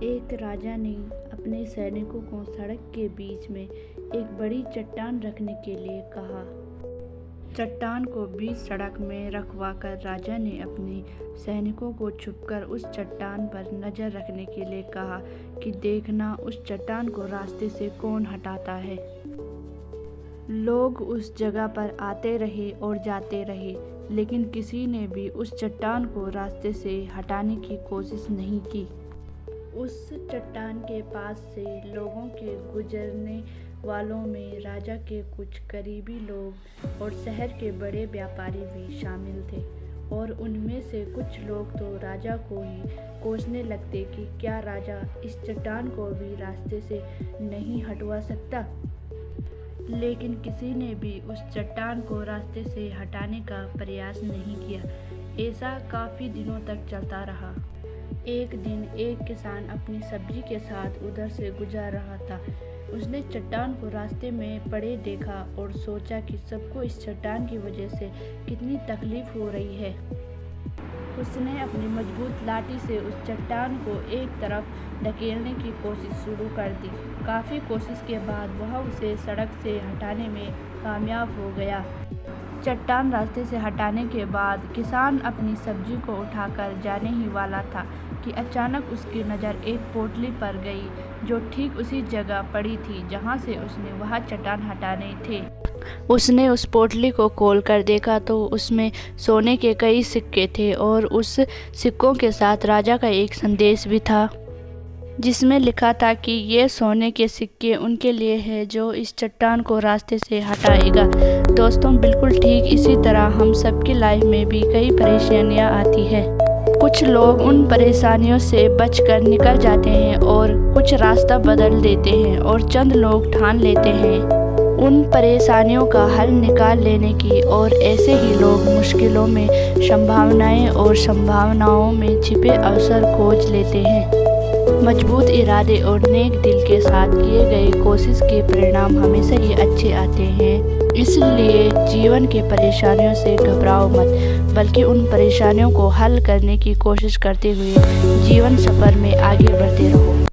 एक राजा ने अपने सैनिकों को सड़क के बीच में एक बड़ी चट्टान रखने के लिए कहा। चट्टान को बीच सड़क में रखवाकर राजा ने अपने सैनिकों को छुपकर उस चट्टान पर नज़र रखने के लिए कहा कि देखना उस चट्टान को रास्ते से कौन हटाता है। लोग उस जगह पर आते रहे और जाते रहे, लेकिन किसी ने भी उस चट्टान को रास्ते से हटाने की कोशिश नहीं की। उस चट्टान के पास से लोगों के गुजरने वालों में राजा के कुछ करीबी लोग और शहर के बड़े व्यापारी भी शामिल थे, और उनमें से कुछ लोग तो राजा को ही कोसने लगते कि क्या राजा इस चट्टान को भी रास्ते से नहीं हटवा सकता। लेकिन किसी ने भी उस चट्टान को रास्ते से हटाने का प्रयास नहीं किया। ऐसा काफ़ी दिनों तक चलता रहा। एक दिन एक किसान अपनी सब्जी के साथ उधर से गुजर रहा था। उसने चट्टान को रास्ते में पड़े देखा और सोचा कि सबको इस चट्टान की वजह से कितनी तकलीफ हो रही है। उसने अपनी मजबूत लाठी से उस चट्टान को एक तरफ धकेलने की कोशिश शुरू कर दी। काफ़ी कोशिश के बाद वह उसे सड़क से हटाने में कामयाब हो गया। चट्टान रास्ते से हटाने के बाद किसान अपनी सब्जी को उठाकर जाने ही वाला था कि अचानक उसकी नज़र एक पोटली पर गई, जो ठीक उसी जगह पड़ी थी जहां से उसने वह चट्टान हटाने थे। उसने उस पोटली को खोलकर देखा तो उसमें सोने के कई सिक्के थे, और उस सिक्कों के साथ राजा का एक संदेश भी था, जिसमें लिखा था कि ये सोने के सिक्के उनके लिए है जो इस चट्टान को रास्ते से हटाएगा। दोस्तों, बिल्कुल ठीक इसी तरह हम सबकी लाइफ में भी कई परेशानियां आती है। कुछ लोग उन परेशानियों से बचकर निकल जाते हैं और कुछ रास्ता बदल देते हैं, और चंद लोग ठान लेते हैं उन परेशानियों का हल निकाल लेने की, और ऐसे ही लोग मुश्किलों में संभावनाएं और संभावनाओं में छिपे अवसर खोज लेते हैं। मजबूत इरादे और नेक दिल के साथ किए गए कोशिश के परिणाम हमेशा ही अच्छे आते हैं। इसलिए जीवन के परेशानियों से घबराओ मत, बल्कि उन परेशानियों को हल करने की कोशिश करते हुए जीवन सफर में आगे बढ़ते रहो।